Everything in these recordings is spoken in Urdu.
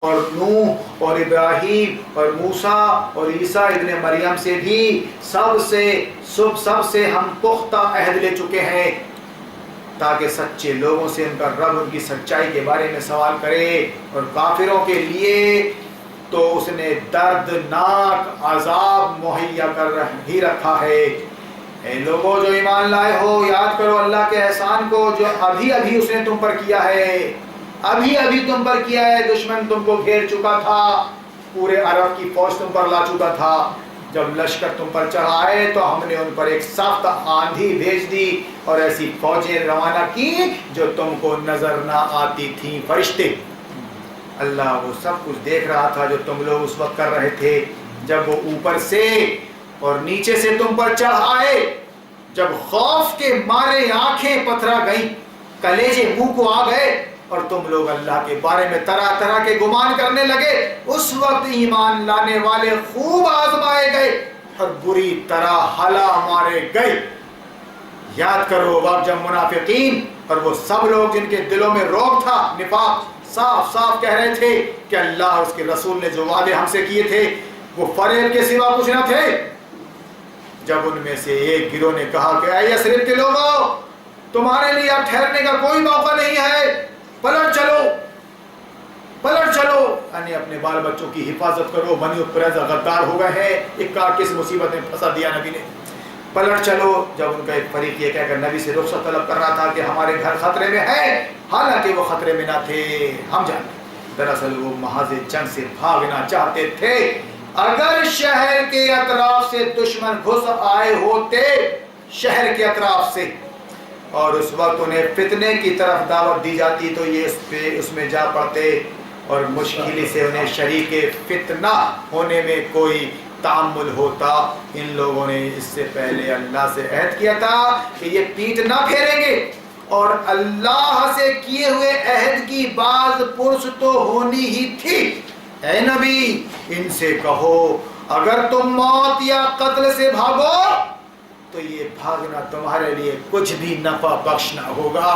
اور نوح اور ابراہیم اور موسیٰ اور عیسیٰ ابن مریم سے بھی سب سے ہم پختہ عہد لے چکے ہیں، تاکہ سچے لوگوں سے ان کا رب ان کی سچائی کے بارے میں سوال کرے۔ اور کافروں کے لیے تو اس نے دردناک عذاب مہیا کر ہی رکھا ہے۔ اے لوگوں جو ایمان لائے ہو، یاد کرو اللہ کے احسان کو جو ابھی ابھی اس نے تم پر کیا ہے، ابھی ابھی تم پر کیا ہے۔ دشمن تم کو گھیر چکا تھا، پورے عرب کی فوج تم پر لا چکا تھا، جب لشکر تم پر چڑھائے تو ہم نے ان پر ایک سخت آندھی بھیج دی اور ایسی فوجیں روانہ کی جو تم کو نظر نہ آتی تھیں۔ فرشتے، اللہ وہ سب کچھ دیکھ رہا تھا جو تم لوگ اس وقت کر رہے تھے، جب وہ اوپر سے اور نیچے سے تم پر چڑھائے، جب خوف کے مارے آنکھیں پتھرا گئیں، کلیجے منہ کو آ گئے اور تم لوگ اللہ کے بارے میں طرح طرح کے گمان کرنے لگے، اس وقت ایمان لانے والے خوب آزمائے گئے اور بری طرح ہلا مارے گئے۔ یاد کرو وقت جب منافقین اور وہ سب لوگ جن کے دلوں میں روب تھا، نفاق، صاف صاف کہہ رہے تھے کہ اللہ اور اس کے رسول نے جو وعدے ہم سے کیے تھے وہ فریب کے سوا کچھ نہ تھے، جب ان میں سے ایک گروہ نے کہا کہ اے یثرب کے لوگوں، تمہارے لیے اب ٹھہرنے کا کوئی موقع نہیں ہے، پلٹ چلو، پلٹ چلو، یعنی اپنے بال بچوں کی حفاظت کرو، بنی قریظہ غدار ہو گئے ہیں، ایک کس مصیبت میں پھنسا دیا نبی نے، پلٹ چلو۔ جب ان کا ایک فریق یہ کہہ کر نبی سے رخصت طلب کر رہا تھا کہ ہمارے گھر خطرے میں ہے، حالانکہ وہ خطرے میں نہ تھے، ہم جانتے، دراصل وہ محاذ جنگ سے بھاگنا چاہتے تھے۔ اگر شہر کے اطراف سے دشمن گھس آئے ہوتے، شہر کے اطراف سے، اور اس وقت انہیں فتنے کی طرف دعوت دی جاتی تو یہ اس میں جا پڑتے اور مشکل سے انہیں شریک فتنہ ہونے میں کوئی تعامل ہوتا۔ ان لوگوں نے اس سے پہلے اللہ سے عہد کیا تھا کہ یہ پیٹ نہ پھیریں گے، اور اللہ سے کیے ہوئے عہد کی باز پرس تو ہونی ہی تھی۔ اے نبی، ان سے کہو اگر تم موت یا قتل سے بھاگو تو یہ بھاگنا تمہارے لیے کچھ بھی نفع بخش نہ ہوگا،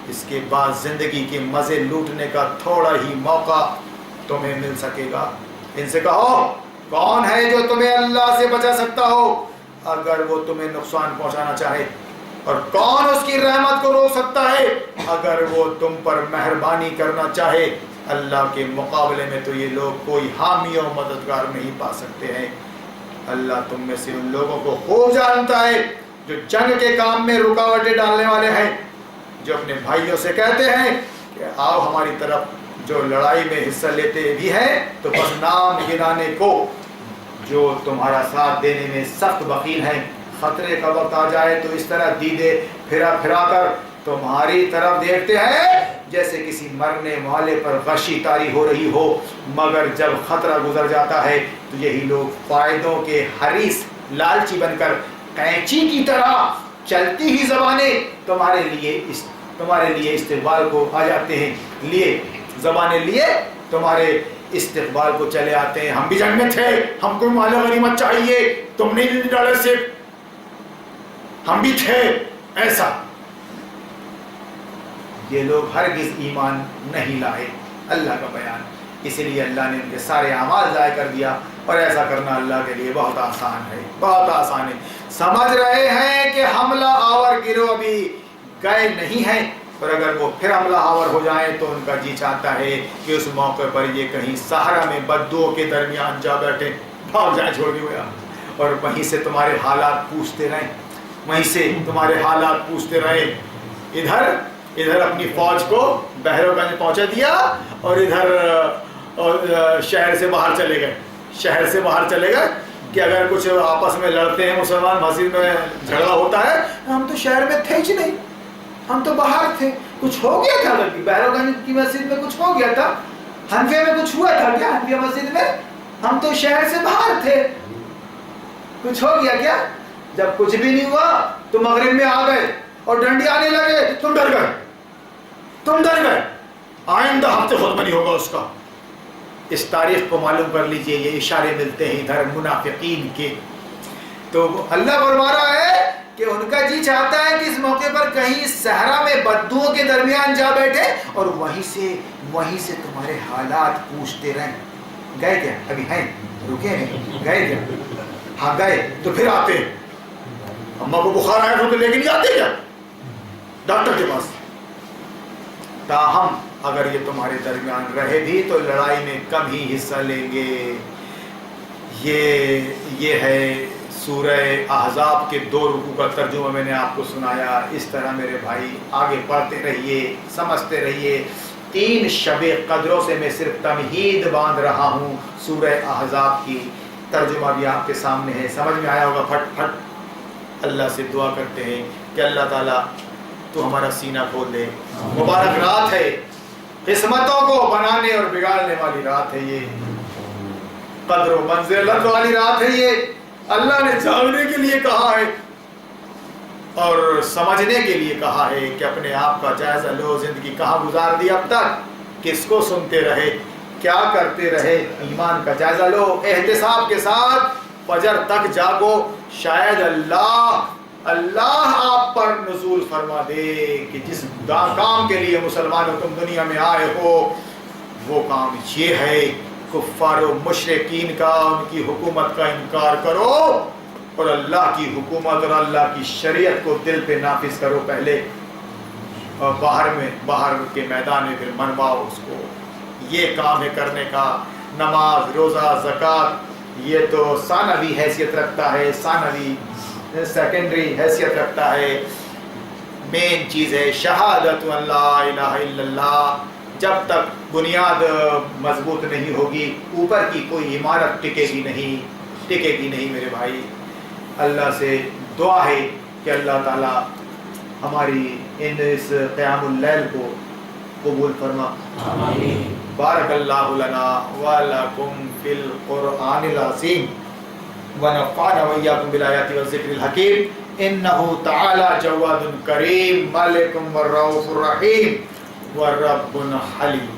اس کے بعد زندگی کے مزے لوٹنے کا تھوڑا ہی موقع تمہیں مل سکے گا۔ ان سے کہو کون ہے جو تمہیں اللہ سے بچا سکتا ہو اگر وہ تمہیں نقصان پہنچانا چاہے، اور کون اس کی رحمت کو روک سکتا ہے اگر وہ تم پر مہربانی کرنا چاہے۔ اللہ کے مقابلے میں تو یہ لوگ کوئی حامی و مددگار نہیں پا سکتے ہیں۔ اللہ تم میں سے ان لوگوں کو خوب جانتا ہے جو جنگ کے کام میں رکاوٹیں ڈالنے والے ہیں، جو اپنے بھائیوں سے کہتے ہیں کہ آؤ ہماری طرف، جو لڑائی میں حصہ لیتے بھی ہیں تو بس نام گنانے کو، جو تمہارا ساتھ دینے میں سخت بخیل ہیں۔ خطرے کا وقت آ جائے تو اس طرح دیدے پھرا پھرا کر تمہاری طرف دیکھتے ہیں جیسے کسی مرنے والے پر غشی طاری ہو رہی ہو، مگر جب خطرہ گزر جاتا ہے تو یہی لوگ فائدوں کے حریص لالچی بن کر قینچی کی طرح چلتی ہی زبانیں تمہارے لیے استقبال کو آ جاتے ہیں، زبانیں لیے تمہارے استقبال کو چلے آتے ہیں۔ ہم بھی جنگ میں تھے، ہم کو مال غنیمت چاہیے، تم نہیں ڈالے سے، ہم بھی تھے، ایسا۔ یہ لوگ ہرگز ایمان نہیں لائے، اللہ کا بیان، اسی لیے اللہ نے ان کے سارے اعمال ضائع کر دیا، اور ایسا کرنا اللہ کے لیے بہت آسان ہے، بہت آسان ہے۔ سمجھ رہے ہیں کہ حملہ آور گروہ ابھی گئے نہیں ہیں، اور اگر وہ پھر حملہ آور ہو جائیں تو ان کا جی چاہتا ہے کہ اس موقع پر یہ کہیں صحرا میں بدوؤں کے درمیان جا بیٹھے، بھاگ جائیں چھوڑ کے گیا، اور وہیں سے تمہارے حالات پوچھتے رہیں، وہیں سے تمہارے حالات پوچھتے رہے۔ ادھر اپنی فوج کو بحر گنج پہنچا دیا، اور ادھر شہر سے باہر چلے گئے کہ اگر کچھ آپس میں لڑتے ہیں مسلمان، مسجد میں جھگڑا ہوتا ہے، ہم تو شہر میں تھے ہی نہیں، ہم تو باہر تھے، کچھ ہو گیا تھا، بحر گنج کی مسجد میں کچھ ہو گیا تھا، حنفیہ میں کچھ ہوا تھا کیا، حنفیہ مسجد میں، ہم تو شہر سے باہر تھے، کچھ ہو گیا کیا؟ جب کچھ بھی نہیں ہوا تو مغرب میں آ گئے اور ڈنڈی آنے لگے، تم ڈر گئے، آئندہ ہفتے خود نہیں ہوگا اس کا۔ اس تاریخ کو معلوم کر لیجئے، یہ اشارے ملتے ہیں ادھر منافقین کے۔ تو اللہ فرما رہا ہے کہ ان کا جی چاہتا ہے کہ اس موقع پر کہیں صحرا میں بدوؤں کے درمیان جا بیٹھے اور وہیں سے تمہارے حالات پوچھتے رہیں. گئے کیا؟ ابھی ہیں؟ رکے ہیں؟ گئے کیا؟ ہاں گئے تو پھر آتے ہیں. اماں کو بخار آیا تو لیکن آتے کیا ڈاکٹر کے پاس. تاہم اگر یہ تمہارے درمیان رہے بھی تو لڑائی میں کم ہی حصہ لیں گے. یہ ہے سورہ احزاب کے 2 رکوع کا ترجمہ میں نے آپ کو سنایا. اس طرح میرے بھائی آگے پڑھتے رہیے، سمجھتے رہیے. 3 شب قدروں سے میں صرف تمہید باندھ رہا ہوں. سورہ احزاب کی ترجمہ بھی آپ کے سامنے ہے، سمجھ میں آیا ہوگا پھٹ پھٹ. اللہ سے دعا کرتے ہیں کہ اللہ تعالیٰ تو ہمارا سینہ کھول دے. مبارک رات ہے، قسمتوں کو بنانے اور بگاڑنے والی رات ہے. یہ قدر و منزلت والی رات ہے. یہ اللہ نے جاننے کے لیے کہا ہے اور سمجھنے کے لیے کہا ہے کہ اپنے آپ کا جائزہ لو. زندگی کہاں گزار دی اب تک؟ کس کو سنتے رہے؟ کیا کرتے رہے؟ ایمان کا جائزہ لو احتساب کے ساتھ. فجر تک جاگو، شاید اللہ آپ پر نزول فرما دے کہ جس کام کے لیے مسلمانوں تم دنیا میں آئے ہو وہ کام یہ ہے. کفار و مشرکین کا، ان کی حکومت کا انکار کرو اور اللہ کی حکومت اور اللہ کی شریعت کو دل پہ نافذ کرو پہلے، اور باہر کے میدان میں پھر منواؤ اس کو. یہ کام ہے کرنے کا. نماز، روزہ، زکوٰۃ یہ تو ثانوی حیثیت رکھتا ہے، ثانوی سیکنڈری حیثیت رکھتا ہے. مین چیز ہے شہادت ان لا الہ الا اللہ. جب تک بنیاد مضبوط نہیں ہوگی اوپر کی کوئی عمارت ٹکے گی نہیں میرے بھائی. اللہ سے دعا ہے کہ اللہ تعالی ہماری اس قیام اللیل کو قبول فرما. آمین. بارک اللہ لنا ولکم فی القرآن العظیم ونفعنا وإياكم بالآيات والذكر الحكيم إنه تعالى جواد كريم ملك والرؤوف الرحيم والرب حليم.